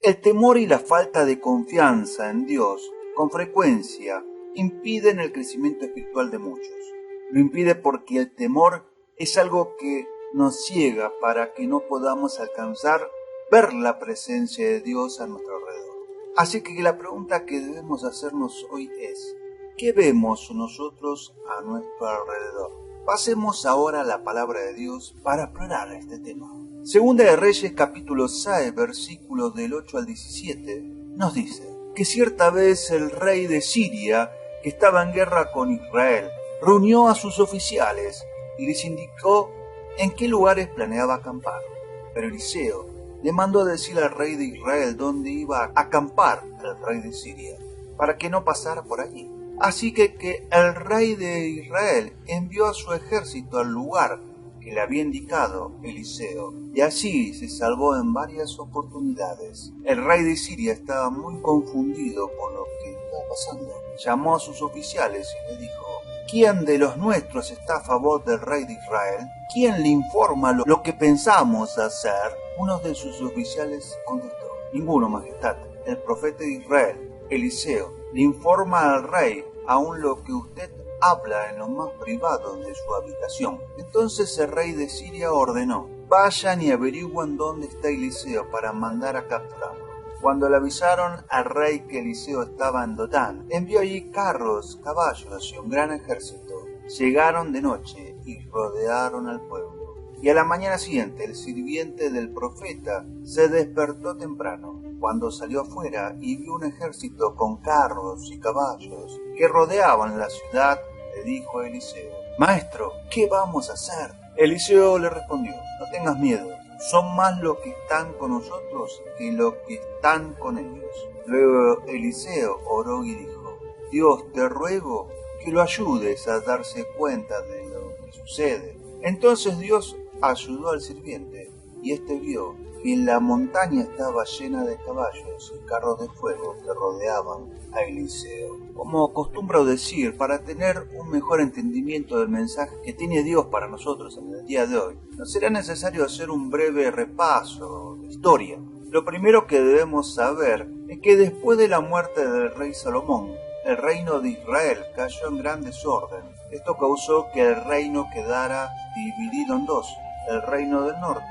El temor y la falta de confianza en Dios con frecuencia impiden el crecimiento espiritual de muchos. Lo impide porque el temor es algo que nos ciega para que no podamos alcanzar ver la presencia de Dios a nuestro alrededor. Así que la pregunta que debemos hacernos hoy es: ¿qué vemos nosotros a nuestro alrededor? Pasemos ahora a la palabra de Dios para explorar este tema. Segunda de Reyes capítulo 6 versículos del 8 al 17 nos dice que cierta vez el rey de Siria, que estaba en guerra con Israel, reunió a sus oficiales y les indicó en qué lugares planeaba acampar. Pero Eliseo le mandó decir al rey de Israel dónde iba a acampar el rey de Siria, para que no pasara por allí. Así que el rey de Israel envió a su ejército al lugar que le había indicado Eliseo, y así se salvó en varias oportunidades. El rey de Siria estaba muy confundido con lo que estaba pasando. Llamó a sus oficiales y le dijo: ¿quién de los nuestros está a favor del rey de Israel? ¿Quién le informa lo que pensamos hacer? Uno de sus oficiales contestó: ninguno, majestad. El profeta de Israel, Eliseo, le informa al rey aún lo que usted habla en lo más privado de su habitación. Entonces el rey de Siria ordenó: vayan y averigüen dónde está Eliseo para mandar a capturarlo. Cuando le avisaron al rey que Eliseo estaba en Dotán, envió allí carros, caballos y un gran ejército. Llegaron de noche y rodearon al pueblo. Y a la mañana siguiente el sirviente del profeta se despertó temprano. Cuando salió afuera y vio un ejército con carros y caballos que rodeaban la ciudad, le dijo a Eliseo: maestro, ¿qué vamos a hacer? Eliseo le respondió: no tengas miedo. Son más los que están con nosotros que los que están con ellos. Luego Eliseo oró y dijo: Dios, te ruego que lo ayudes a darse cuenta de lo que sucede. Entonces Dios ayudó al sirviente, y éste vio que la montaña estaba llena de caballos y carros de fuego que rodeaban a Eliseo. Como acostumbro decir, para tener un mejor entendimiento del mensaje que tiene Dios para nosotros en el día de hoy, nos será necesario hacer un breve repaso de historia. Lo primero que debemos saber es que después de la muerte del rey Salomón, el reino de Israel cayó en gran desorden. Esto causó que el reino quedara dividido en dos: el reino del norte,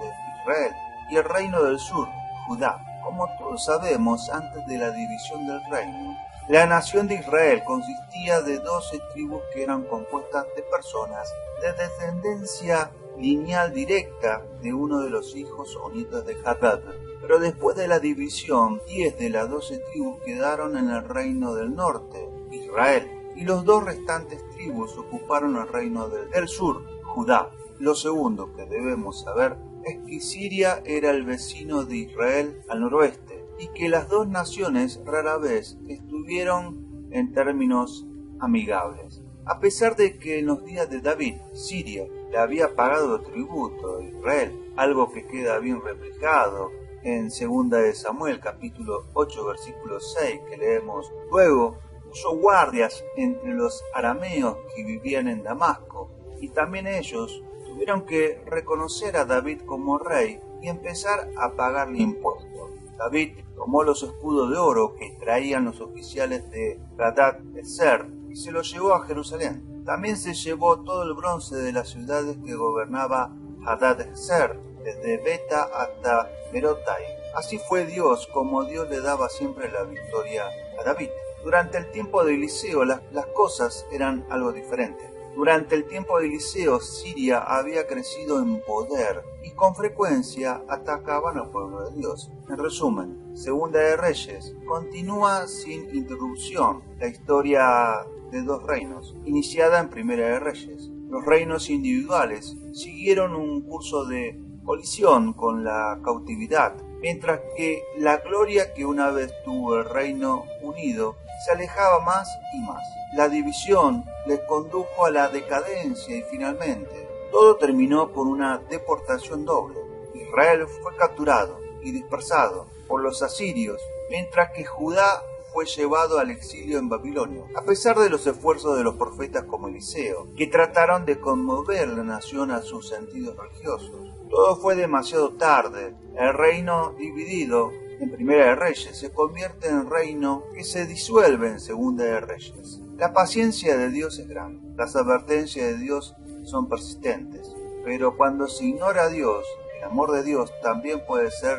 Israel, y el reino del sur, Judá. Como todos sabemos, antes de la división del reino, la nación de Israel consistía de 12 tribus que eran compuestas de personas de descendencia lineal directa de uno de los hijos o nietos de Hadad. Pero después de la división, 10 de las 12 tribus quedaron en el reino del norte, Israel, y los dos restantes tribus ocuparon el reino del sur, Judá. Lo segundo que debemos saber es que Siria era el vecino de Israel al noroeste, y que las dos naciones rara vez estuvieron en términos amigables. A pesar de que en los días de David, Siria le había pagado tributo a Israel, algo que queda bien reflejado en 2 de Samuel capítulo 8 versículo 6 que leemos: luego puso guardias entre los arameos que vivían en Damasco, y también ellos tuvieron que reconocer a David como rey y empezar a pagarle impuestos. David tomó los escudos de oro que traían los oficiales de Hadad-Ezer y se los llevó a Jerusalén. También se llevó todo el bronce de las ciudades que gobernaba Hadad-Ezer, desde Beta hasta Berotai. Así fue Dios, como Dios le daba siempre la victoria a David. Durante el tiempo de Eliseo las cosas eran algo diferente. Durante el tiempo de Eliseo, Siria había crecido en poder y con frecuencia atacaban al pueblo de Dios. En resumen, Segunda de Reyes continúa sin interrupción la historia de dos reinos, iniciada en Primera de Reyes. Los reinos individuales siguieron un curso de colisión con la cautividad, mientras que la gloria que una vez tuvo el reino unido se alejaba más y más. La división les condujo a la decadencia y finalmente todo terminó con una deportación doble. Israel fue capturado y dispersado por los asirios, mientras que Judá fue llevado al exilio en Babilonia. A pesar de los esfuerzos de los profetas como Eliseo, que trataron de conmover la nación a sus sentidos religiosos, todo fue demasiado tarde. El reino dividido en Primera de Reyes se convierte en reino que se disuelve en Segunda de Reyes. La paciencia de Dios es grande, las advertencias de Dios son persistentes, pero cuando se ignora a Dios, el amor de Dios también puede ser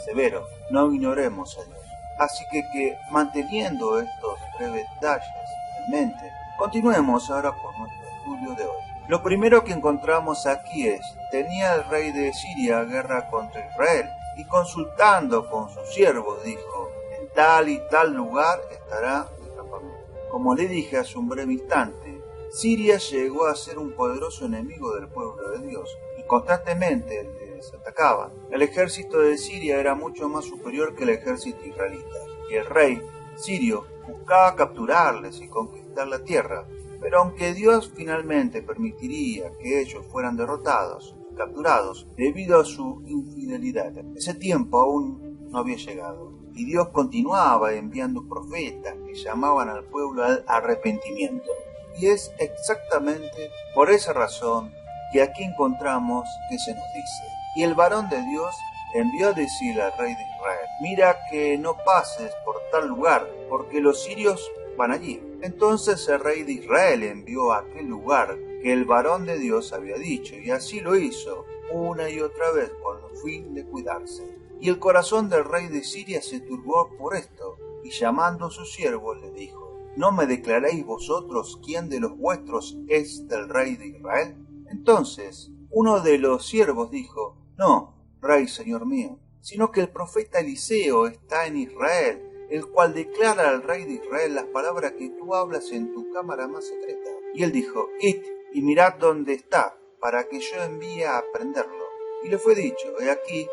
severo. No ignoremos a Dios. Así que manteniendo estos breves detalles en mente, continuemos ahora con nuestro estudio de hoy. Lo primero que encontramos aquí es: tenía el rey de Siria guerra contra Israel, y consultando con sus siervos dijo: en tal y tal lugar estará el campamento. Como le dije hace un breve instante, Siria llegó a ser un poderoso enemigo del pueblo de Dios, y constantemente les atacaban. El ejército de Siria era mucho más superior que el ejército israelita, y el rey sirio buscaba capturarles y conquistar la tierra. Pero aunque Dios finalmente permitiría que ellos fueran derrotados, capturados, debido a su infidelidad, ese tiempo aún no había llegado, y Dios continuaba enviando profetas que llamaban al pueblo al arrepentimiento. Y es exactamente por esa razón que aquí encontramos que se nos dice: y el varón de Dios envió a decirle al rey de Israel: mira que no pases por tal lugar, porque los sirios van allí. Entonces el rey de Israel envió a aquel lugar que el varón de Dios había dicho, y así lo hizo una y otra vez con el fin de cuidarse. Y el corazón del rey de Siria se turbó por esto, y llamando a sus siervos le dijo: ¿no me declaréis vosotros quién de los vuestros es del rey de Israel? Entonces uno de los siervos dijo: no, rey señor mío, sino que el profeta Eliseo está en Israel, el cual declara al rey de Israel las palabras que tú hablas en tu cámara más secreta. Y él dijo: id y mirad dónde está, para que yo envíe a prenderlo. Y le fue dicho: he aquí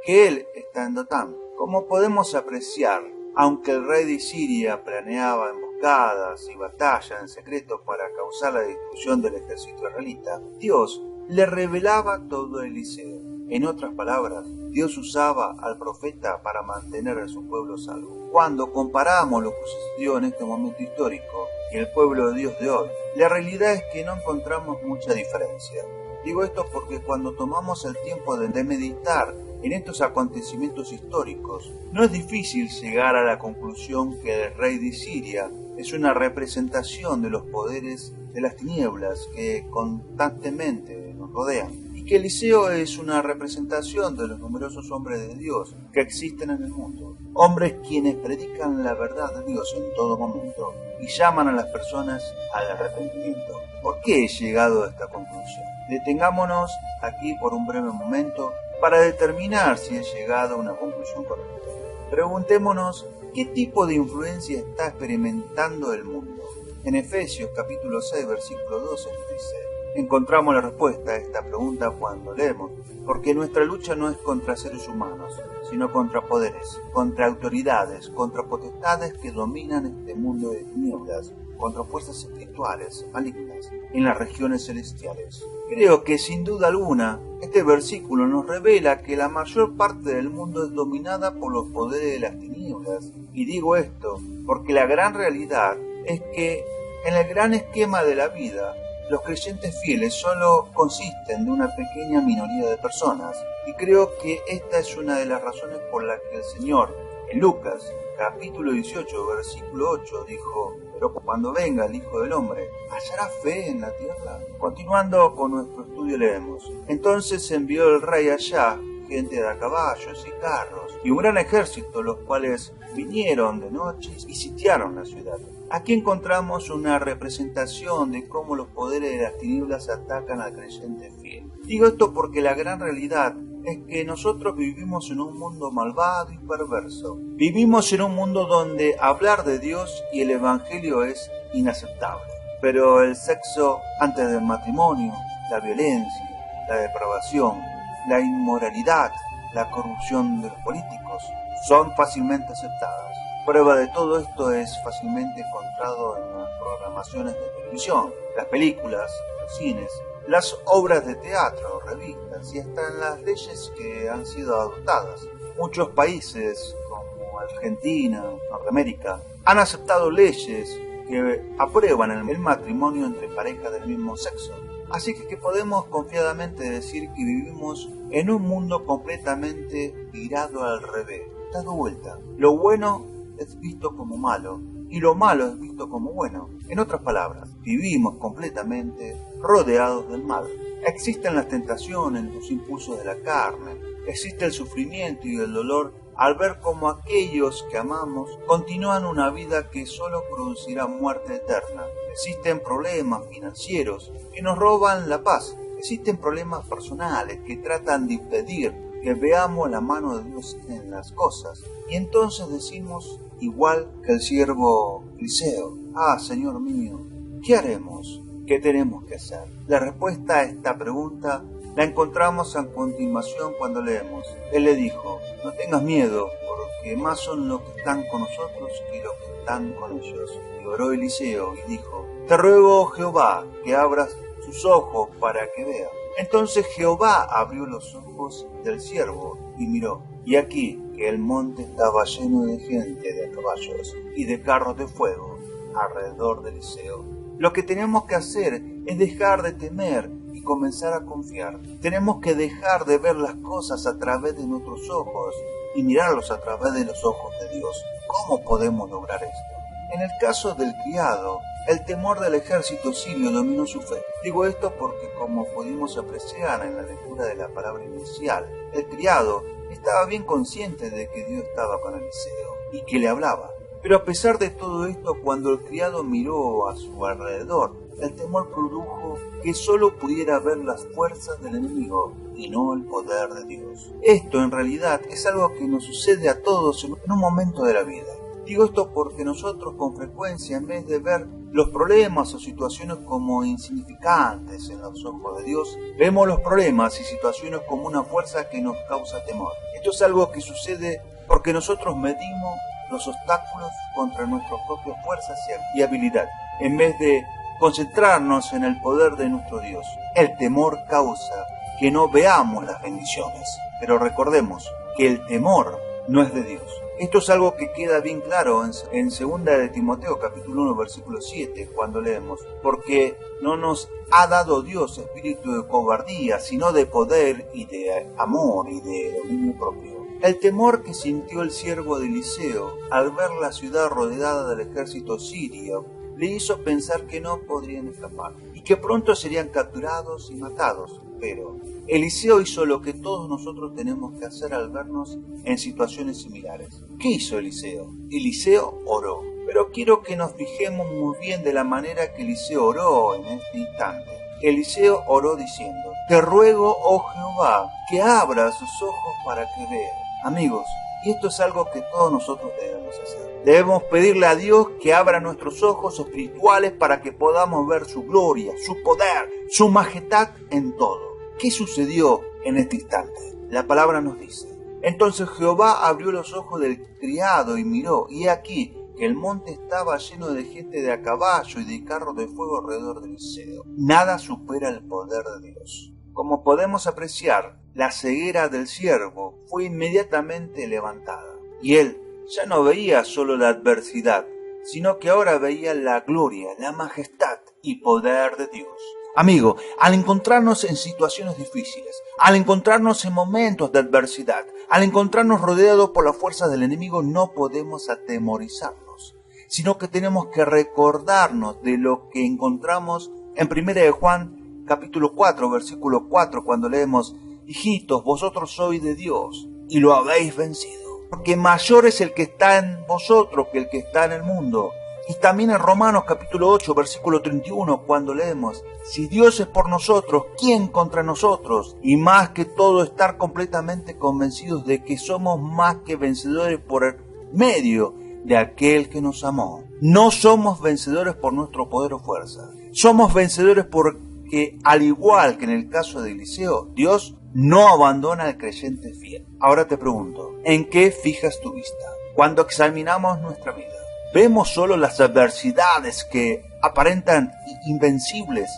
que él está en Dotán. Como podemos apreciar, aunque el rey de Siria planeaba emboscadas y batallas en secreto para causar la destrucción del ejército israelita, Dios le revelaba todo a Eliseo. En otras palabras, Dios usaba al profeta para mantener a su pueblo salvo. Cuando comparamos lo que sucedió en este momento histórico y el pueblo de Dios de hoy, la realidad es que no encontramos mucha diferencia. Digo esto porque cuando tomamos el tiempo de meditar en estos acontecimientos históricos, no es difícil llegar a la conclusión que el rey de Siria es una representación de los poderes de las tinieblas que constantemente nos rodean, y que Eliseo es una representación de los numerosos hombres de Dios que existen en el mundo, hombres quienes predican la verdad de Dios en todo momento y llaman a las personas al arrepentimiento. ¿Por qué he llegado a esta conclusión? Detengámonos aquí por un breve momento para determinar si he llegado a una conclusión correcta. Preguntémonos: ¿qué tipo de influencia está experimentando el mundo? En Efesios capítulo 6, versículo 12 nos dice: encontramos la respuesta a esta pregunta cuando leemos: porque nuestra lucha no es contra seres humanos, sino contra poderes, contra autoridades, contra potestades que dominan este mundo de tinieblas, contra fuerzas espirituales malignas en las regiones celestiales. Creo que sin duda alguna este versículo nos revela que la mayor parte del mundo es dominada por los poderes de las tinieblas. Y digo esto porque la gran realidad es que en el gran esquema de la vida, los creyentes fieles solo consisten de una pequeña minoría de personas. Y creo que esta es una de las razones por las que el Señor, en Lucas capítulo 18, versículo 8, dijo: pero cuando venga el Hijo del Hombre, ¿hallará fe en la tierra? Continuando con nuestro estudio leemos: entonces envió el rey allá gente de a caballos y carros, y un gran ejército, los cuales vinieron de noche y sitiaron la ciudad. Aquí encontramos una representación de cómo los poderes de las tinieblas atacan al creyente fiel. Digo esto porque la gran realidad es que nosotros vivimos en un mundo malvado y perverso. Vivimos en un mundo donde hablar de Dios y el Evangelio es inaceptable. Pero el sexo antes del matrimonio, la violencia, la depravación, la inmoralidad, la corrupción de los políticos son fácilmente aceptadas. Prueba de todo esto es fácilmente encontrado en las programaciones de televisión, las películas, los cines, las obras de teatro, revistas y hasta en las leyes que han sido adoptadas. Muchos países como Argentina, Norteamérica, han aceptado leyes que aprueban el matrimonio entre parejas del mismo sexo. Así que podemos confiadamente decir que vivimos en un mundo completamente virado al revés. está de vuelta. Lo bueno es visto como malo y lo malo es visto como bueno. En otras palabras, vivimos completamente rodeados del mal. Existen las tentaciones, los impulsos de la carne, existe el sufrimiento y el dolor al ver cómo aquellos que amamos continúan una vida que solo producirá muerte eterna. Existen problemas financieros que nos roban la paz. Existen problemas personales que tratan de impedir que veamos la mano de Dios en las cosas. Y entonces decimos, igual que el siervo Eliseo, Señor mío, ¿qué haremos? ¿Qué tenemos que hacer? La respuesta a esta pregunta la encontramos a continuación cuando leemos. Él le dijo, no tengas miedo, porque más son los que están con nosotros que los que están con ellos. Y oró Eliseo y dijo, te ruego, Jehová, que abras sus ojos para que vea. Entonces Jehová abrió los ojos del siervo y miró, y aquí que el monte estaba lleno de gente, de caballos y de carros de fuego alrededor de Eliseo. Lo que tenemos que hacer es dejar de temer y comenzar a confiar. Tenemos que dejar de ver las cosas a través de nuestros ojos y mirarlos a través de los ojos de Dios. ¿Cómo podemos lograr esto? En el caso del criado, el temor del ejército sirio dominó su fe. Digo esto porque, como pudimos apreciar en la lectura de la palabra inicial, el criado estaba bien consciente de que Dios estaba con Eliseo y que le hablaba. Pero a pesar de todo esto, cuando el criado miró a su alrededor, el temor produjo que solo pudiera ver las fuerzas del enemigo y no el poder de Dios. Esto en realidad es algo que nos sucede a todos en un momento de la vida. Digo esto porque nosotros con frecuencia, en vez de ver los problemas o situaciones como insignificantes en los ojos de Dios, vemos los problemas y situaciones como una fuerza que nos causa temor. Esto es algo que sucede porque nosotros medimos los obstáculos contra nuestras propias fuerzas y habilidad, en vez de concentrarnos en el poder de nuestro Dios. El temor causa que no veamos las bendiciones, pero recordemos que el temor no es de Dios. Esto es algo que queda bien claro en 2 de Timoteo capítulo 1 versículo 7 cuando leemos, porque no nos ha dado Dios espíritu de cobardía, sino de poder y de amor y de dominio propio. El temor que sintió el siervo de Eliseo al ver la ciudad rodeada del ejército sirio le hizo pensar que no podrían escapar y que pronto serían capturados y matados. Pero Eliseo hizo lo que todos nosotros tenemos que hacer al vernos en situaciones similares. ¿Qué hizo Eliseo? Eliseo oró. Pero quiero que nos fijemos muy bien de la manera que Eliseo oró en este instante. Eliseo oró diciendo, te ruego, oh Jehová, que abra sus ojos para que vea. Amigos, y esto es algo que todos nosotros debemos hacer. Debemos pedirle a Dios que abra nuestros ojos espirituales para que podamos ver su gloria, su poder, su majestad en todo. ¿Qué sucedió en este instante? La palabra nos dice, entonces Jehová abrió los ojos del criado y miró, y he aquí que el monte estaba lleno de gente de a caballo y de carros de fuego alrededor de Eliseo. Nada supera el poder de Dios. Como podemos apreciar, la ceguera del siervo fue inmediatamente levantada, y él ya no veía solo la adversidad, sino que ahora veía la gloria, la majestad y poder de Dios. Amigo, al encontrarnos en situaciones difíciles, al encontrarnos en momentos de adversidad, al encontrarnos rodeados por las fuerzas del enemigo, no podemos atemorizarnos, sino que tenemos que recordarnos de lo que encontramos en 1 de Juan capítulo 4, versículo 4, cuando leemos, hijitos, vosotros sois de Dios y lo habéis vencido, porque mayor es el que está en vosotros que el que está en el mundo. Y también en Romanos capítulo 8, versículo 31, cuando leemos, si Dios es por nosotros, ¿quién contra nosotros? Y más que todo, estar completamente convencidos de que somos más que vencedores por medio de aquel que nos amó. No somos vencedores por nuestro poder o fuerza. Somos vencedores porque, al igual que en el caso de Eliseo, Dios no abandona al creyente fiel. Ahora te pregunto, ¿en qué fijas tu vista? Cuando examinamos nuestra vida, ¿vemos solo las adversidades que aparentan invencibles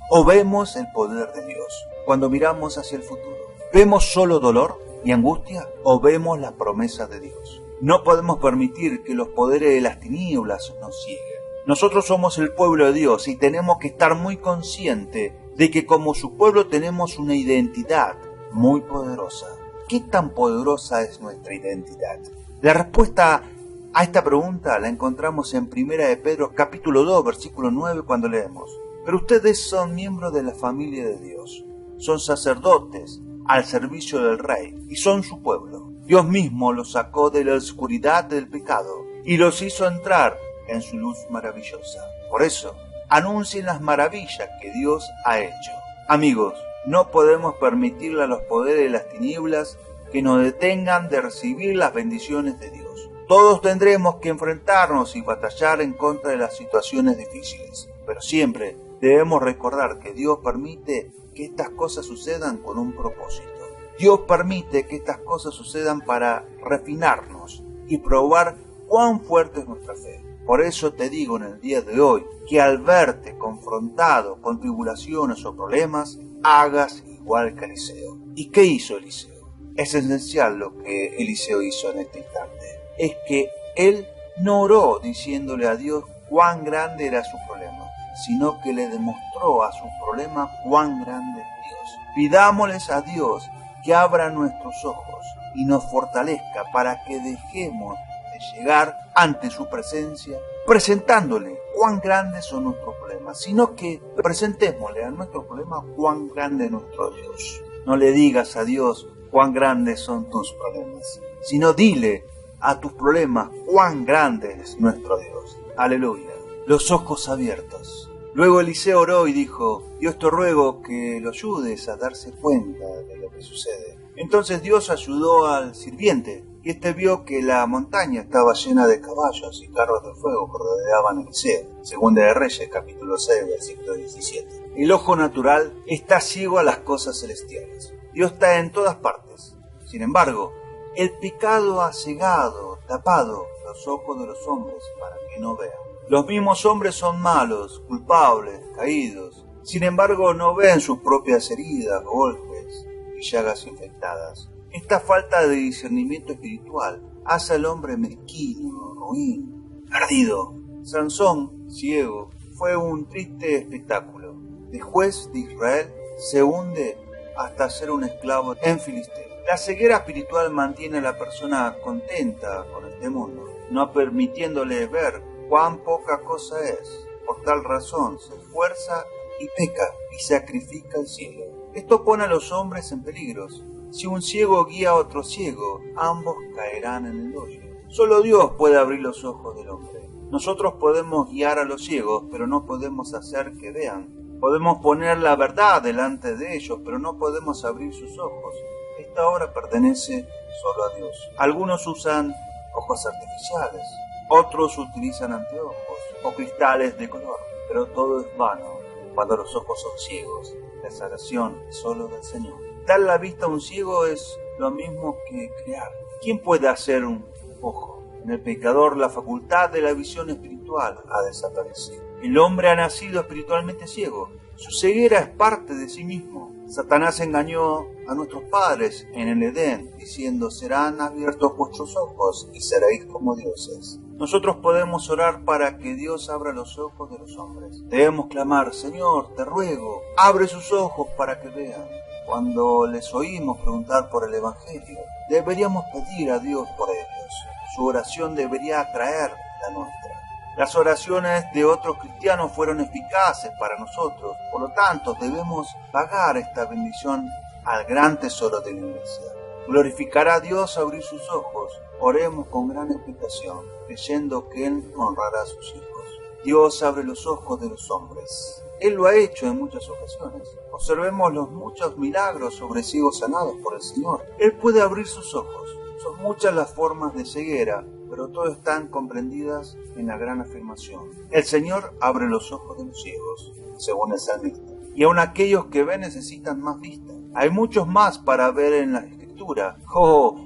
o vemos el poder de Dios? Cuando miramos hacia el futuro, ¿vemos solo dolor y angustia o vemos la promesa de Dios? No podemos permitir que los poderes de las tinieblas nos cieguen. Nosotros somos el pueblo de Dios y tenemos que estar muy conscientes de que como su pueblo tenemos una identidad muy poderosa. ¿Qué tan poderosa es nuestra identidad? La respuesta a esta pregunta la encontramos en 1 de Pedro capítulo 2, versículo 9, cuando leemos: pero ustedes son miembros de la familia de Dios, son sacerdotes al servicio del Rey y son su pueblo. Dios mismo los sacó de la oscuridad del pecado y los hizo entrar en su luz maravillosa. Por eso, anuncien las maravillas que Dios ha hecho. Amigos, no podemos permitirle a los poderes de las tinieblas que nos detengan de recibir las bendiciones de Dios. Todos tendremos que enfrentarnos y batallar en contra de las situaciones difíciles, pero siempre debemos recordar que Dios permite que estas cosas sucedan con un propósito. Dios permite que estas cosas sucedan para refinarnos y probar cuán fuerte es nuestra fe. Por eso te digo en el día de hoy que al verte confrontado con tribulaciones o problemas, hagas igual que Eliseo. ¿Y qué hizo Eliseo? Es esencial lo que Eliseo hizo en este instante. Es que él no oró diciéndole a Dios cuán grande era su problema, sino que le demostró a su problema cuán grande es Dios. Pidámosles a Dios que abra nuestros ojos y nos fortalezca para que dejemos de llegar ante su presencia presentándole cuán grandes son nuestros problemas, sino que presentémosle a nuestro problema cuán grande es nuestro Dios. No le digas a Dios cuán grandes son tus problemas, sino dile a tus problemas cuán grande es nuestro Dios. Aleluya. Los ojos abiertos. Luego Eliseo oró y dijo: Dios, te ruego que lo ayudes a darse cuenta de lo que sucede. Entonces Dios ayudó al sirviente, y este vio que la montaña estaba llena de caballos y carros de fuego que rodeaban a Eliseo. Segunda de Reyes, capítulo 6, versículo 17. El ojo natural está ciego a las cosas celestiales. Dios está en todas partes. Sin embargo, el pecado ha cegado, tapado los ojos de los hombres para que no vean. Los mismos hombres son malos, culpables, caídos. Sin embargo, no ven sus propias heridas, golpes y llagas infectadas. Esta falta de discernimiento espiritual hace al hombre mezquino, ruin, perdido. Sansón, ciego, fue un triste espectáculo. De juez de Israel se hunde hasta ser un esclavo en Filisteo. La ceguera espiritual mantiene a la persona contenta con este mundo, no permitiéndole ver cuán poca cosa es. Por tal razón se esfuerza y peca y sacrifica al cielo. Esto pone a los hombres en peligros. Si un ciego guía a otro ciego, ambos caerán en el hoyo. Solo Dios puede abrir los ojos del hombre. Nosotros podemos guiar a los ciegos, pero no podemos hacer que vean. Podemos poner la verdad delante de ellos, pero no podemos abrir sus ojos. Esta obra pertenece solo a Dios. Algunos usan ojos artificiales, otros utilizan anteojos o cristales de color, pero todo es vano cuando los ojos son ciegos. La salvación es solo del Señor. Dar la vista a un ciego es lo mismo que crear. ¿Quién puede hacer un ojo? En el pecador la facultad de la visión espiritual ha desaparecido. El hombre ha nacido espiritualmente ciego. Su ceguera es parte de sí mismo. Satanás engañó a nuestros padres en el Edén, diciendo: serán abiertos vuestros ojos y seréis como dioses. Nosotros podemos orar para que Dios abra los ojos de los hombres. Debemos clamar: Señor, te ruego, abre sus ojos para que vean. Cuando les oímos preguntar por el Evangelio, deberíamos pedir a Dios por ellos. Su oración debería atraer la nuestra. Las oraciones de otros cristianos fueron eficaces para nosotros, por lo tanto debemos pagar esta bendición al gran tesoro de la iglesia. Glorificará a Dios abrir sus ojos. Oremos con gran expectación, creyendo que Él honrará a sus hijos. Dios abre los ojos de los hombres. Él lo ha hecho en muchas ocasiones. Observemos los muchos milagros sobre ciegos sanados por el Señor. Él puede abrir sus ojos. Son muchas las formas de ceguera, pero todas están comprendidas en la gran afirmación: el Señor abre los ojos de los ciegos, según el salmista. Y aun aquellos que ven necesitan más vista. Hay muchos más para ver en la Escritura.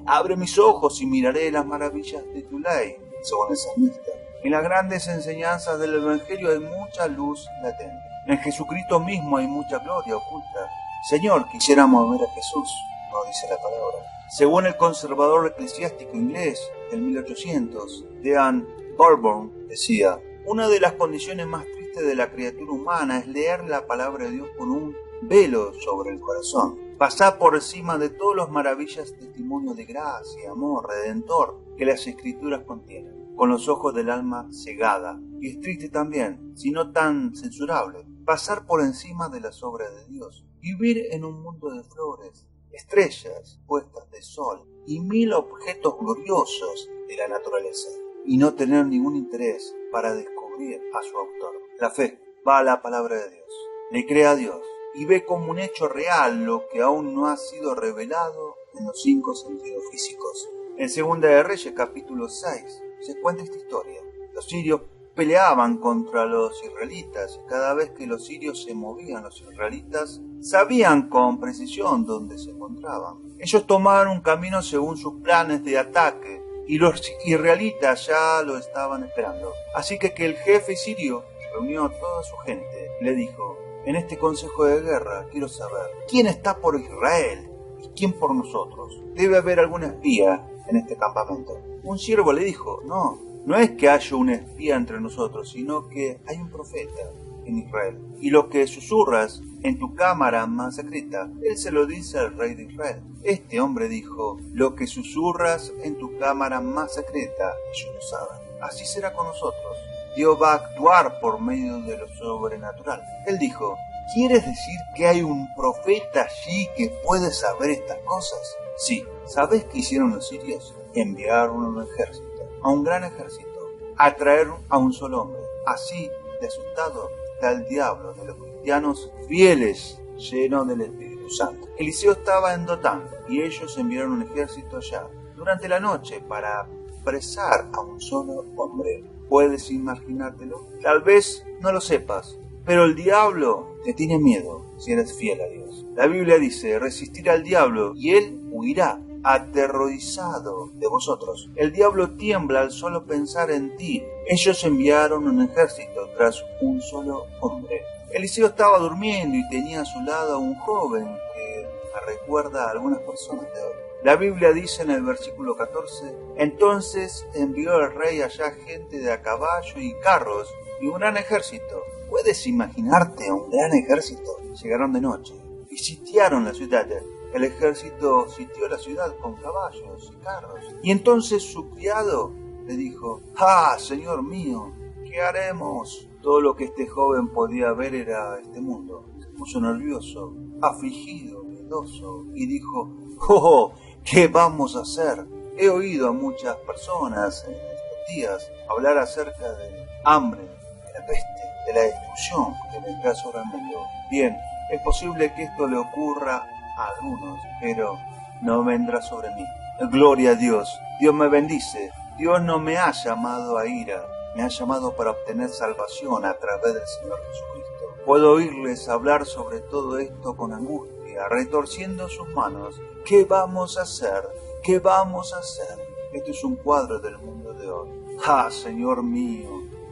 Abre mis ojos y miraré las maravillas de tu ley, según el salmista. En las grandes enseñanzas del Evangelio hay mucha luz latente. En Jesucristo mismo hay mucha gloria oculta. Señor, quisiéramos ver a Jesús, nos dice la palabra. Según el conservador eclesiástico inglés del 1800, Dean Barbour, decía: una de las condiciones más tristes de la criatura humana es leer la palabra de Dios con un velo sobre el corazón. Pasar por encima de todas las maravillas, testimonio de gracia, amor, redentor, que las escrituras contienen, con los ojos del alma cegada. Y es triste también, si no tan censurable, pasar por encima de las obras de Dios, vivir en un mundo de flores, estrellas, puestas de sol y mil objetos gloriosos de la naturaleza, y no tener ningún interés para descubrir a su autor. La fe va a la palabra de Dios, le cree a Dios y ve como un hecho real lo que aún no ha sido revelado en los 5 sentidos físicos. En Segunda de Reyes, capítulo 6, se cuenta esta historia. Los sirios peleaban contra los israelitas y cada vez que los sirios se movían, los israelitas sabían con precisión dónde se encontraban. Ellos tomaron un camino según sus planes de ataque y los israelitas ya lo estaban esperando. Así que el jefe sirio reunió a toda su gente y le dijo: en este consejo de guerra quiero saber quién está por Israel y quién por nosotros. Debe haber algún espía en este campamento. Un siervo le dijo: no es que haya un espía entre nosotros, sino que hay un profeta en Israel. Y lo que susurras en tu cámara más secreta, él se lo dice al rey de Israel. Este hombre dijo: lo que susurras en tu cámara más secreta, ellos lo saben. Así será con nosotros. Dios va a actuar por medio de lo sobrenatural. Él dijo: ¿quieres decir que hay un profeta allí que puede saber estas cosas? Sí. ¿Sabes qué hicieron los sirios? Enviaron un ejército, a un gran ejército, a traer a un solo hombre. Así de asustado está el diablo de los cristianos fieles, llenos del Espíritu Santo. Eliseo estaba en Dotán y ellos enviaron un ejército allá durante la noche para apresar a un solo hombre. ¿Puedes imaginártelo? Tal vez no lo sepas, pero el diablo te tiene miedo si eres fiel a Dios. La Biblia dice: resistir al diablo y él huirá, aterrorizado de vosotros. El diablo tiembla al solo pensar en ti. Ellos enviaron un ejército tras un solo hombre. Eliseo estaba durmiendo y tenía a su lado a un joven que me recuerda a algunas personas de hoy. La Biblia dice en el versículo 14: entonces envió el rey allá gente de a caballo y carros y un gran ejército. ¿Puedes imaginarte un gran ejército? Llegaron de noche y sitiaron la ciudad. El ejército sitió la ciudad con caballos y carros. Y entonces su criado le dijo: ¡ah, señor mío! ¿Qué haremos? Todo lo que este joven podía ver era este mundo. Se puso nervioso, afligido, miedoso y dijo: ¡oh! ¿Qué vamos a hacer? He oído a muchas personas en estos días hablar acerca del hambre, de la peste, de la destrucción que vendrá sobre el mundo. Bien, es posible que esto le ocurra a algunos, pero no vendrá sobre mí. Gloria a Dios. Dios me bendice. Dios no me ha llamado a ira, me ha llamado para obtener salvación a través del Señor Jesucristo. Puedo oírles hablar sobre todo esto con angustia, retorciendo sus manos. ¿Qué vamos a hacer? ¿Qué vamos a hacer? Esto es un cuadro del mundo de hoy. ¡ah, Señor mío!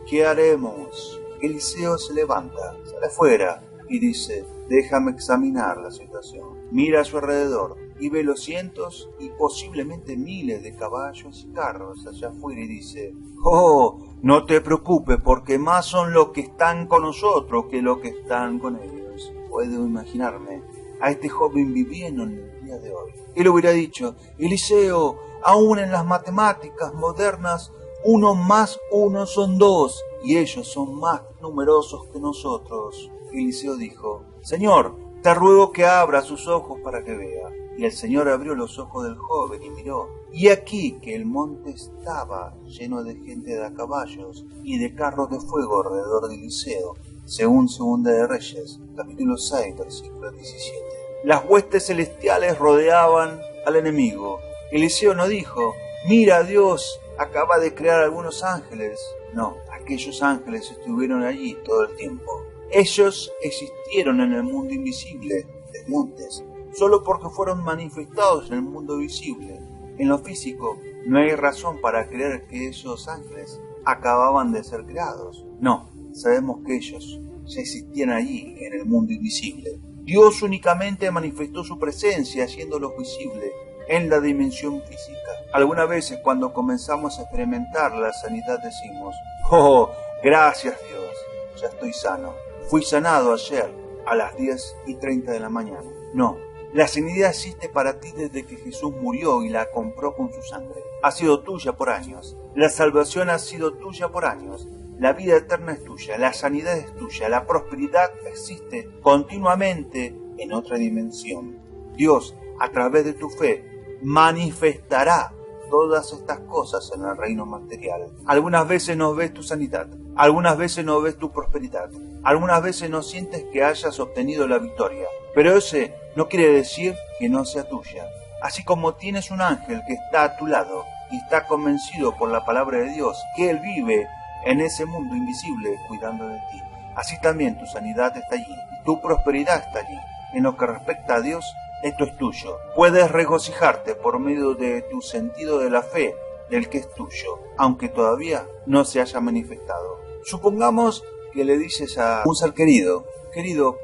¿Qué haremos? Eliseo se levanta, sale afuera y dice: déjame examinar la situación. Mira a su alrededor y ve los cientos y posiblemente miles de caballos y carros allá afuera y dice: ¡oh! No te preocupes, porque más son los que están con nosotros que los que están con ellos. Puedo imaginarme a este joven viviendo en el día de hoy. Él hubiera dicho: Eliseo, aún en las matemáticas modernas, 1 más 1 son 2, y ellos son más numerosos que nosotros. Eliseo dijo: Señor, te ruego que abra sus ojos para que vea. Y el Señor abrió los ojos del joven y miró, y aquí que el monte estaba lleno de gente de a caballos y de carros de fuego alrededor de Eliseo, según Segunda de Reyes, capítulo 6, versículo 17. Las huestes celestiales rodeaban al enemigo. Eliseo no dijo: mira, Dios acaba de crear algunos ángeles. No, aquellos ángeles estuvieron allí todo el tiempo. Ellos existieron en el mundo invisible desde antes, solo porque fueron manifestados en el mundo visible. En lo físico, no hay razón para creer que esos ángeles acababan de ser creados. No, sabemos que ellos ya existían allí en el mundo invisible. Dios únicamente manifestó su presencia haciéndolos visibles en la dimensión física. Algunas veces cuando comenzamos a experimentar la sanidad decimos: oh, gracias Dios, ya estoy sano. Fui sanado ayer a las 10:30 de la mañana. No, la sanidad existe para ti desde que Jesús murió y la compró con su sangre. ha sido tuya por años. La salvación ha sido tuya por años. La vida eterna es tuya, la sanidad es tuya, la prosperidad existe continuamente en otra dimensión. Dios, a través de tu fe, manifestará todas estas cosas en el reino material. Algunas veces no ves tu sanidad, algunas veces no ves tu prosperidad, algunas veces no sientes que hayas obtenido la victoria, pero ese no quiere decir que no sea tuya. Así como tienes un ángel que está a tu lado y está convencido por la palabra de Dios que Él vive en ese mundo invisible cuidando de ti, así también tu sanidad está allí, tu prosperidad está allí. En lo que respecta a Dios, esto es tuyo. Puedes regocijarte por medio de tu sentido de la fe del que es tuyo, aunque todavía no se haya manifestado. Supongamos que le dices a un ser querido,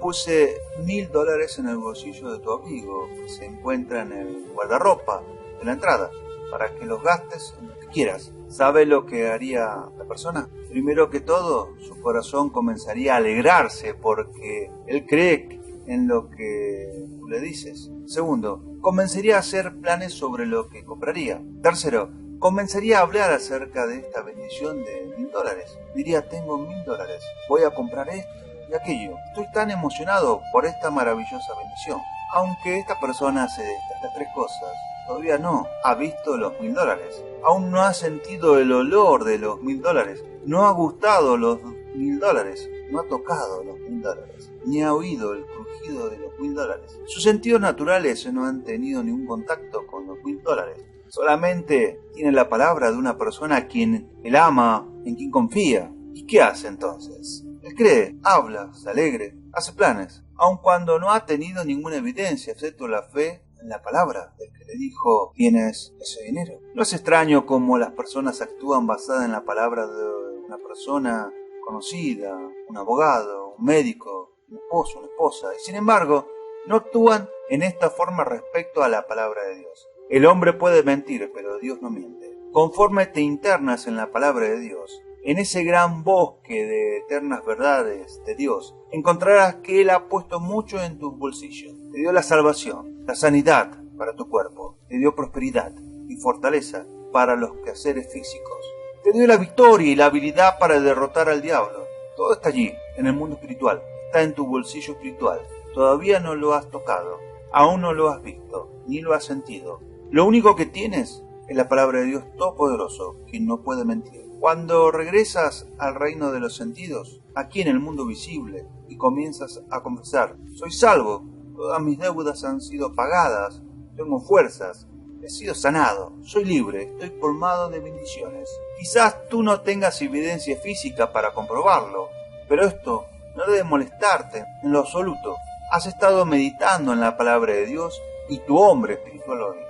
puse $1000 en el bolsillo de tu amigo que se encuentra en el guardarropa de la entrada, para que los gastes en lo que quieras. ¿Sabe lo que haría la persona? Primero que todo, su corazón comenzaría a alegrarse porque él cree en lo que tú le dices. Segundo, comenzaría a hacer planes sobre lo que compraría. Tercero, comenzaría a hablar acerca de esta bendición de $1000. Diría, tengo $1000, voy a comprar esto y aquello. Estoy tan emocionado por esta maravillosa bendición. Aunque esta persona hace estas tres cosas, todavía no ha visto los $1000. Aún no ha sentido el olor de los $1000. No ha gustado los $1000. No ha tocado los $1000. Ni ha oído el crujido de los $1000. Sus sentidos naturales no han tenido ningún contacto con los $1000. Solamente tiene la palabra de una persona a quien él ama, en quien confía. ¿Y qué hace entonces? Él cree, habla, se alegre, hace planes, aun cuando no ha tenido ninguna evidencia, excepto la fe en la palabra del que le dijo, tienes ese dinero. No es extraño cómo las personas actúan basadas en la palabra de una persona conocida, un abogado, un médico, un esposo, una esposa, y sin embargo, no actúan en esta forma respecto a la palabra de Dios. El hombre puede mentir, pero Dios no miente. Conforme te internas en la palabra de Dios, en ese gran bosque de eternas verdades de Dios, encontrarás que Él ha puesto mucho en tus bolsillos. Te dio la salvación, la sanidad para tu cuerpo, te dio prosperidad y fortaleza para los quehaceres físicos. Te dio la victoria y la habilidad para derrotar al diablo. Todo está allí, en el mundo espiritual, está en tu bolsillo espiritual. Todavía no lo has tocado, aún no lo has visto, ni lo has sentido. Lo único que tienes es la palabra de Dios Todopoderoso, quien no puede mentir. Cuando regresas al reino de los sentidos, aquí en el mundo visible, y comienzas a confesar, soy salvo, todas mis deudas han sido pagadas, tengo fuerzas, he sido sanado, soy libre, estoy colmado de bendiciones. Quizás tú no tengas evidencia física para comprobarlo, pero esto no debe molestarte en lo absoluto. Has estado meditando en la palabra de Dios y tu hombre espiritual lo ha visto,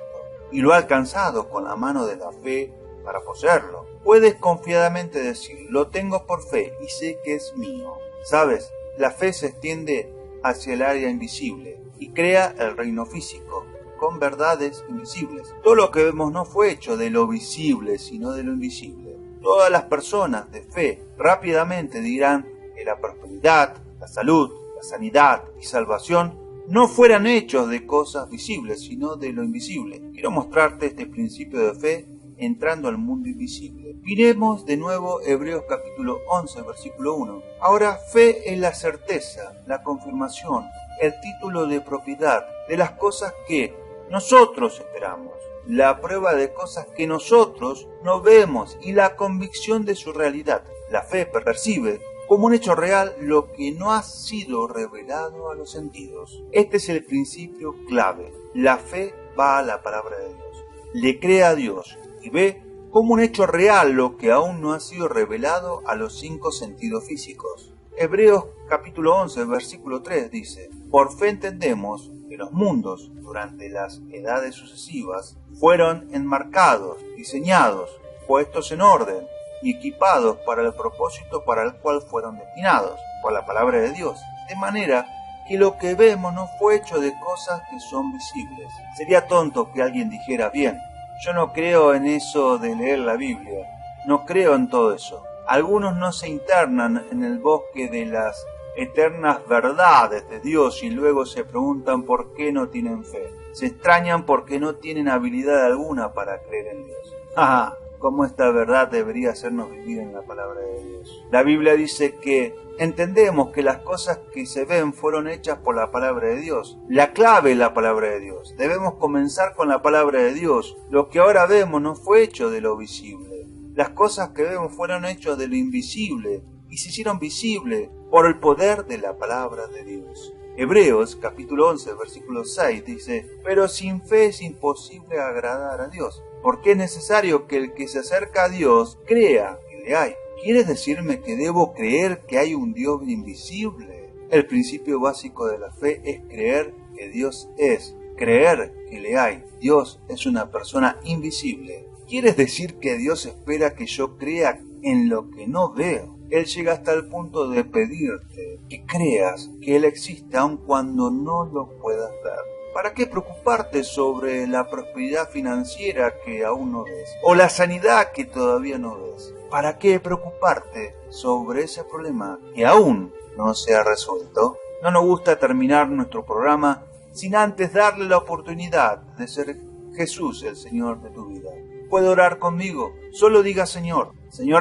y lo ha alcanzado con la mano de la fe para poseerlo. Puedes confiadamente decir, lo tengo por fe y sé que es mío. ¿Sabes? La fe se extiende hacia el área invisible y crea el reino físico con verdades invisibles. Todo lo que vemos no fue hecho de lo visible, sino de lo invisible. Todas las personas de fe rápidamente dirán que la prosperidad, la salud, la sanidad y salvación no fueran hechos de cosas visibles, sino de lo invisible. Quiero mostrarte este principio de fe entrando al mundo invisible. Miremos de nuevo Hebreos capítulo 11, versículo 1. Ahora, fe es la certeza, la confirmación, el título de propiedad de las cosas que nosotros esperamos, la prueba de cosas que nosotros no vemos y la convicción de su realidad. La fe percibe como un hecho real lo que no ha sido revelado a los sentidos. Este es el principio clave. La fe va a la palabra de Dios, le cree a Dios y ve como un hecho real lo que aún no ha sido revelado a los 5 sentidos físicos. Hebreos capítulo 11, versículo 3 dice, por fe entendemos que los mundos durante las edades sucesivas fueron enmarcados, diseñados, puestos en orden y equipados para el propósito para el cual fueron destinados por la palabra de Dios, de manera que lo que vemos no fue hecho de cosas que son visibles. Sería tonto que alguien dijera, bien, yo no creo en eso de leer la Biblia, no creo en todo eso. Algunos no se internan en el bosque de las eternas verdades de Dios y luego se preguntan por qué no tienen fe. Se extrañan porque no tienen habilidad alguna para creer en Dios. Ah, cómo esta verdad debería hacernos vivir en la palabra de Dios. La Biblia dice que entendemos que las cosas que se ven fueron hechas por la palabra de Dios. La clave es la palabra de Dios. Debemos comenzar con la palabra de Dios. Lo que ahora vemos no fue hecho de lo visible. Las cosas que vemos fueron hechas de lo invisible y se hicieron visibles por el poder de la palabra de Dios. Hebreos capítulo 11, versículo 6 dice: pero sin fe es imposible agradar a Dios, porque es necesario que el que se acerca a Dios crea que le hay. ¿Quieres decirme que debo creer que hay un Dios invisible? El principio básico de la fe es creer que Dios es, creer que le hay. Dios es una persona invisible. ¿Quieres decir que Dios espera que yo crea en lo que no veo? Él llega hasta el punto de pedirte que creas que Él existe aun cuando no lo puedas ver. ¿Para qué preocuparte sobre la prosperidad financiera que aún no ves? O la sanidad que todavía no ves. ¿Para qué preocuparte sobre ese problema que aún no se ha resuelto? No nos gusta terminar nuestro programa sin antes darle la oportunidad de ser Jesús el Señor de tu vida. ¿Puede orar conmigo? Solo diga: Señor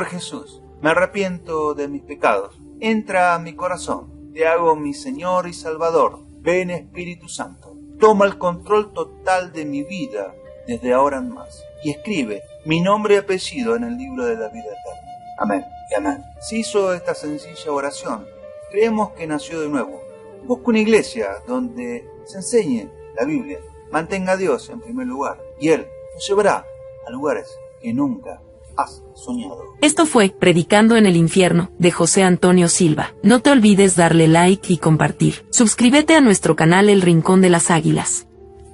Jesús, me arrepiento de mis pecados. Entra a mi corazón. Te hago mi Señor y Salvador. Ven, Espíritu Santo. Toma el control total de mi vida desde ahora en más. Y escribe mi nombre y apellido en el libro de la vida eterna. Amén y amén. Si hizo esta sencilla oración, creemos que nació de nuevo. Busca una iglesia donde se enseñe la Biblia. Mantenga a Dios en primer lugar y Él nos llevará a lugares que nunca has soñado. Esto fue Predicando en el Infierno, de José Antonio Silva. No te olvides darle like y compartir. Suscríbete a nuestro canal El Rincón de las Águilas.